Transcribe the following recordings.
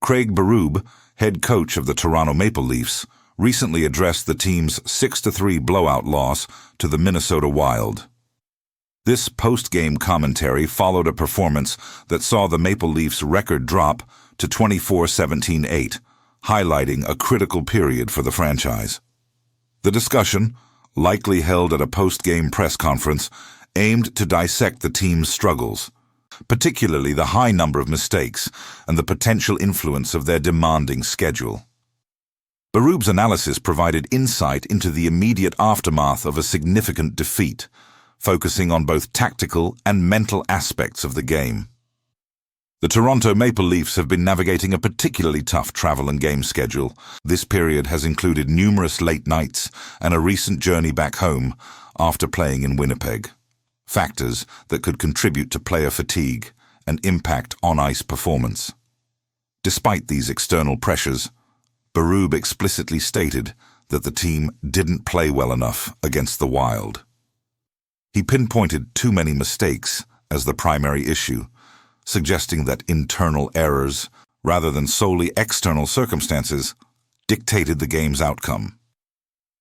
Craig Berube, head coach of the Toronto Maple Leafs, recently addressed the team's 6-3 blowout loss to the Minnesota Wild. This post-game commentary followed a performance that saw the Maple Leafs' record drop to 24-17-8, highlighting a critical period for the franchise. The discussion, likely held at a post-game press conference, aimed to dissect the team's struggles, particularly the high number of mistakes and the potential influence of their demanding schedule. Berube's analysis provided insight into the immediate aftermath of a significant defeat, focusing on both tactical and mental aspects of the game. The Toronto Maple Leafs have been navigating a particularly tough travel and game schedule. This period has included numerous late nights and a recent journey back home after playing in Winnipeg, factors that could contribute to player fatigue and impact on-ice performance. Despite these external pressures, Berube explicitly stated that the team didn't play well enough against the Wild. He pinpointed too many mistakes as the primary issue, suggesting that internal errors, rather than solely external circumstances, dictated the game's outcome.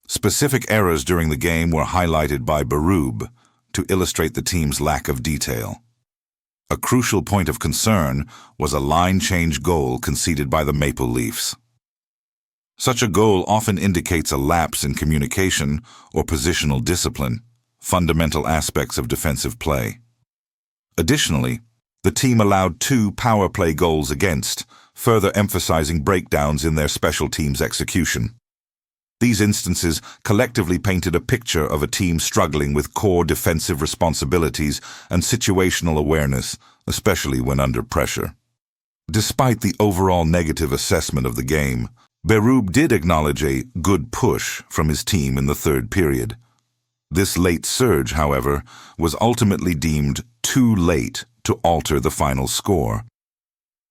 Specific errors during the game were highlighted by Berube to illustrate the team's lack of detail. A crucial point of concern was a line change goal conceded by the Maple Leafs. Such a goal often indicates a lapse in communication or positional discipline, fundamental aspects of defensive play. Additionally, the team allowed 2 power play goals against, further emphasizing breakdowns in their special teams execution. These instances collectively painted a picture of a team struggling with core defensive responsibilities and situational awareness, especially when under pressure. Despite the overall negative assessment of the game, Berube did acknowledge a good push from his team in the third period. This late surge, however, was ultimately deemed too late to alter the final score.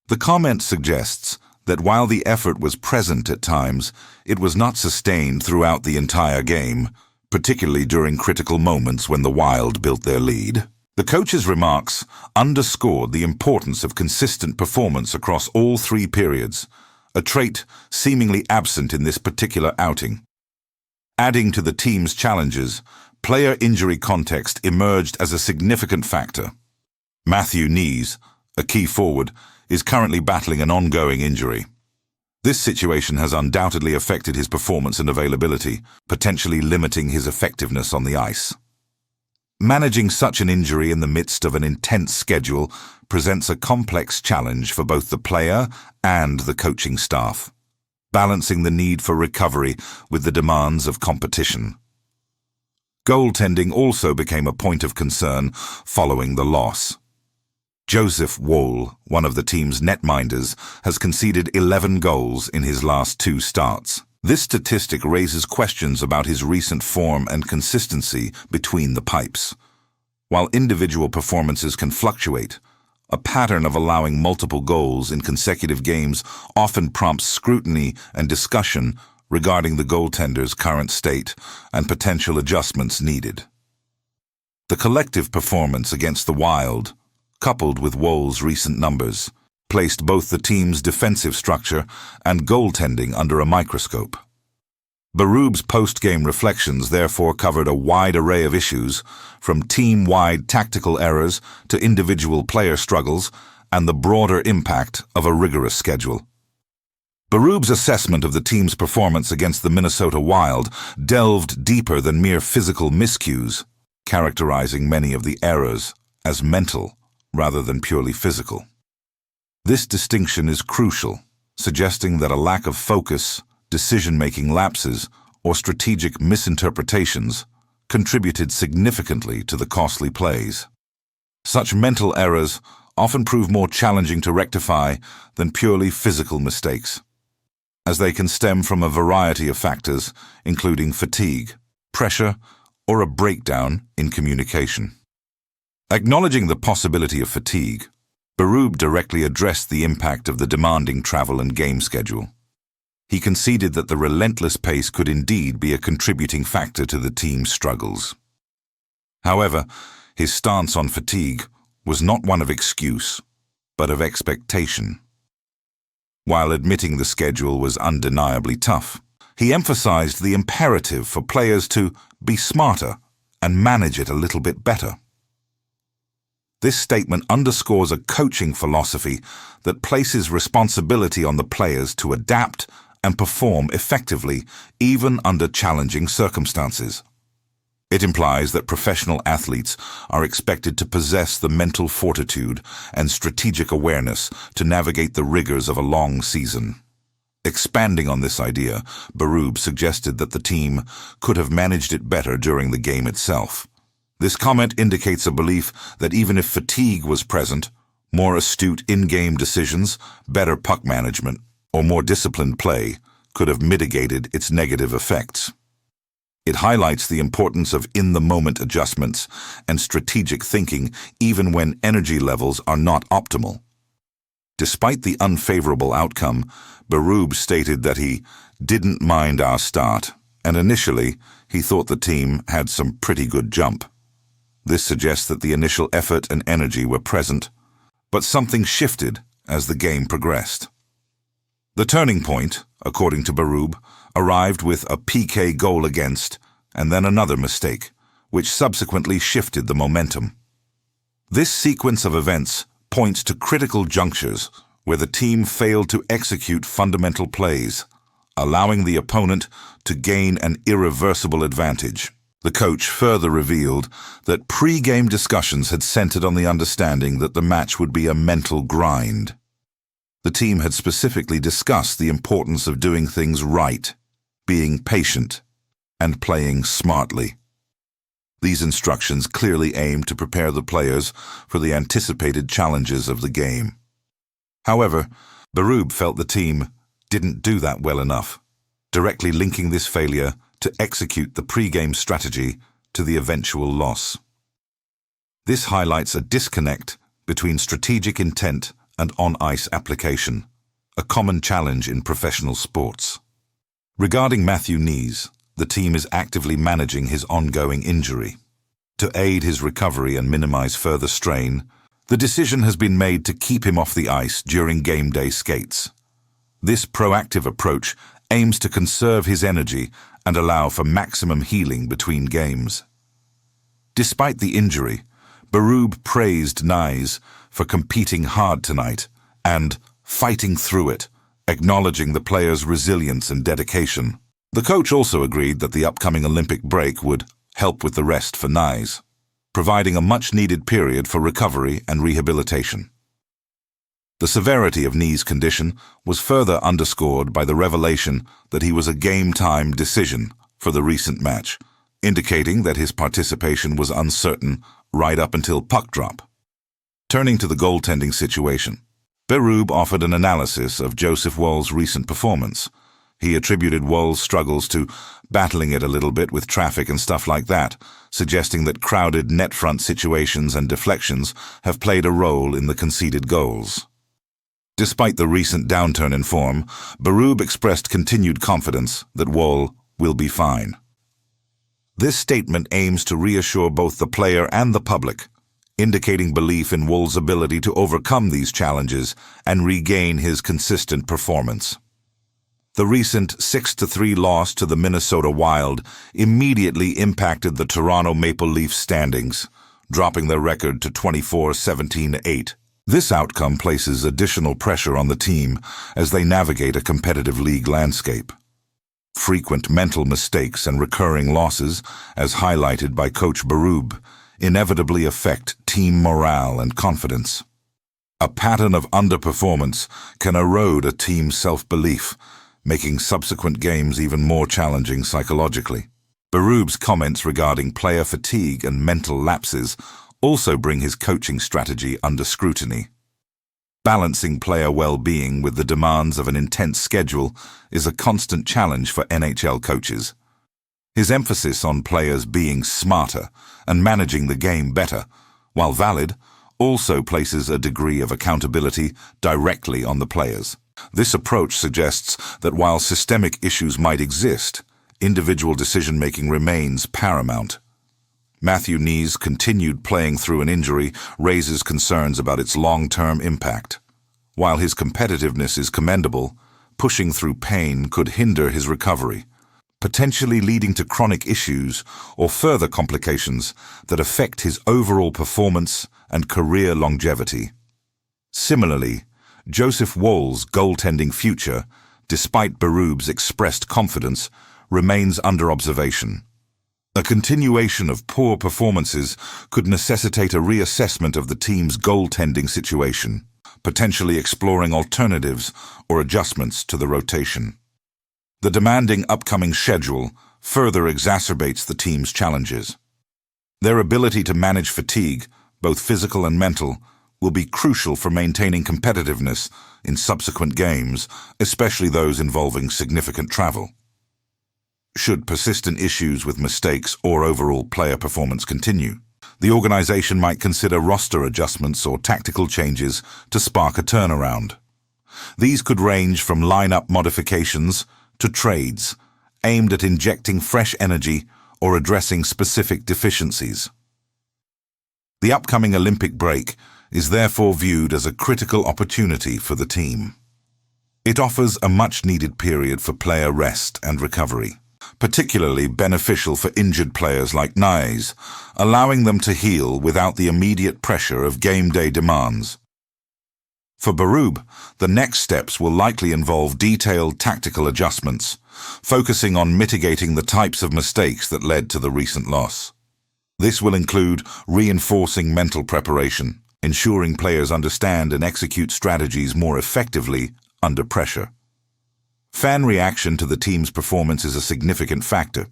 The comment suggests that while the effort was present at times, it was not sustained throughout the entire game, particularly during critical moments when the Wild built their lead. The coach's remarks underscored the importance of consistent performance across all 3 periods, a trait seemingly absent in this particular outing. Adding to the team's challenges, player injury context emerged as a significant factor. Matthew Knees, a key forward, is currently battling an ongoing injury. This situation has undoubtedly affected his performance and availability, potentially limiting his effectiveness on the ice. Managing such an injury in the midst of an intense schedule presents a complex challenge for both the player and the coaching staff, balancing the need for recovery with the demands of competition. Goaltending also became a point of concern following the loss. Joseph Woll, one of the team's netminders, has conceded 11 goals in his last 2 starts. This statistic raises questions about his recent form and consistency between the pipes. While individual performances can fluctuate, a pattern of allowing multiple goals in consecutive games often prompts scrutiny and discussion regarding the goaltender's current state and potential adjustments needed. The collective performance against the Wild, coupled with Woll's recent numbers, placed both the team's defensive structure and goaltending under a microscope. Berube's post-game reflections therefore covered a wide array of issues, from team-wide tactical errors to individual player struggles and the broader impact of a rigorous schedule. Berube's assessment of the team's performance against the Minnesota Wild delved deeper than mere physical miscues, characterizing many of the errors as mental rather than purely physical. This distinction is crucial, suggesting that a lack of focus, decision-making lapses, or strategic misinterpretations contributed significantly to the costly plays. Such mental errors often prove more challenging to rectify than purely physical mistakes, as they can stem from a variety of factors, including fatigue, pressure, or a breakdown in communication. Acknowledging the possibility of fatigue, Berube directly addressed the impact of the demanding travel and game schedule. He conceded that the relentless pace could indeed be a contributing factor to the team's struggles. However, his stance on fatigue was not one of excuse, but of expectation. While admitting the schedule was undeniably tough, he emphasized the imperative for players to be smarter and manage it a little bit better. This statement underscores a coaching philosophy that places responsibility on the players to adapt and perform effectively even under challenging circumstances. It implies that professional athletes are expected to possess the mental fortitude and strategic awareness to navigate the rigors of a long season. Expanding on this idea, Berube suggested that the team could have managed it better during the game itself. This comment indicates a belief that even if fatigue was present, more astute in-game decisions, better puck management, or more disciplined play could have mitigated its negative effects. It highlights the importance of in-the-moment adjustments and strategic thinking even when energy levels are not optimal. Despite the unfavorable outcome, Berube stated that he didn't mind our start, and initially he thought the team had some pretty good jump. This suggests that the initial effort and energy were present, but something shifted as the game progressed. The turning point, according to Berube, arrived with a PK goal against and then another mistake, which subsequently shifted the momentum. This sequence of events points to critical junctures where the team failed to execute fundamental plays, allowing the opponent to gain an irreversible advantage. The coach further revealed that pre-game discussions had centered on the understanding that the match would be a mental grind. The team had specifically discussed the importance of doing things right, being patient, and playing smartly. These instructions clearly aimed to prepare the players for the anticipated challenges of the game. However, Berube felt the team didn't do that well enough, directly linking this failure to execute the pre-game strategy to the eventual loss. This highlights a disconnect between strategic intent and on-ice application, a common challenge in professional sports. Regarding Matthew Knees, the team is actively managing his ongoing injury. To aid his recovery and minimize further strain, the decision has been made to keep him off the ice during game day skates. This proactive approach aims to conserve his energy and allow for maximum healing between games. Despite the injury, Berube praised Knees for competing hard tonight and fighting through it, acknowledging the player's resilience and dedication. The coach also agreed that the upcoming Olympic break would help with the rest for Knees, providing a much-needed period for recovery and rehabilitation. The severity of Knees' condition was further underscored by the revelation that he was a game-time decision for the recent match, indicating that his participation was uncertain right up until puck drop. Turning to the goaltending situation, Berube offered an analysis of Joseph Woll's recent performance. He attributed Woll's struggles to battling it a little bit with traffic and stuff like that, suggesting that crowded net front situations and deflections have played a role in the conceded goals. Despite the recent downturn in form, Berube expressed continued confidence that Woll will be fine. This statement aims to reassure both the player and the public, indicating belief in Woll's ability to overcome these challenges and regain his consistent performance. The recent 6-3 loss to the Minnesota Wild immediately impacted the Toronto Maple Leafs standings, dropping their record to 24-17-8. This outcome places additional pressure on the team as they navigate a competitive league landscape. Frequent mental mistakes and recurring losses, as highlighted by Coach Berube, inevitably affect team morale and confidence. A pattern of underperformance can erode a team's self-belief, making subsequent games even more challenging psychologically. Berube's comments regarding player fatigue and mental lapses also bring his coaching strategy under scrutiny. Balancing player well-being with the demands of an intense schedule is a constant challenge for NHL coaches. His emphasis on players being smarter and managing the game better, while valid, also places a degree of accountability directly on the players. This approach suggests that while systemic issues might exist, individual decision-making remains paramount. Matthew Knees' continued playing through an injury raises concerns about its long-term impact. While his competitiveness is commendable, pushing through pain could hinder his recovery, potentially leading to chronic issues or further complications that affect his overall performance and career longevity. Similarly, Joseph Wohl's goaltending future, despite Berube's expressed confidence, remains under observation. A continuation of poor performances could necessitate a reassessment of the team's goaltending situation, potentially exploring alternatives or adjustments to the rotation. The demanding upcoming schedule further exacerbates the team's challenges. Their ability to manage fatigue, both physical and mental, will be crucial for maintaining competitiveness in subsequent games, especially those involving significant travel. Should persistent issues with mistakes or overall player performance continue, the organization might consider roster adjustments or tactical changes to spark a turnaround. These could range from lineup modifications to trades, aimed at injecting fresh energy or addressing specific deficiencies. The upcoming Olympic break is therefore viewed as a critical opportunity for the team. It offers a much-needed period for player rest and recovery, particularly beneficial for injured players like Nies, allowing them to heal without the immediate pressure of game day demands. For Berube, the next steps will likely involve detailed tactical adjustments, focusing on mitigating the types of mistakes that led to the recent loss. This will include reinforcing mental preparation, ensuring players understand and execute strategies more effectively under pressure. Fan reaction to the team's performance is a significant factor.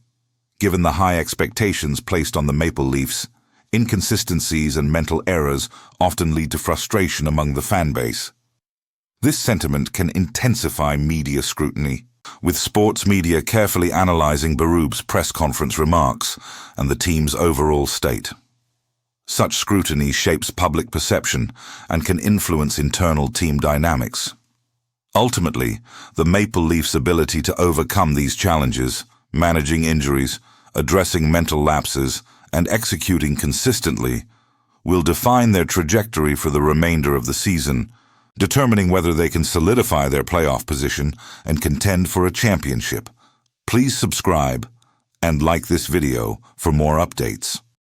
Given the high expectations placed on the Maple Leafs, inconsistencies and mental errors often lead to frustration among the fan base. This sentiment can intensify media scrutiny, with sports media carefully analyzing Berube's press conference remarks and the team's overall state. Such scrutiny shapes public perception and can influence internal team dynamics. Ultimately, the Maple Leafs' ability to overcome these challenges, managing injuries, addressing mental lapses, and executing consistently, will define their trajectory for the remainder of the season, determining whether they can solidify their playoff position and contend for a championship. Please subscribe and like this video for more updates.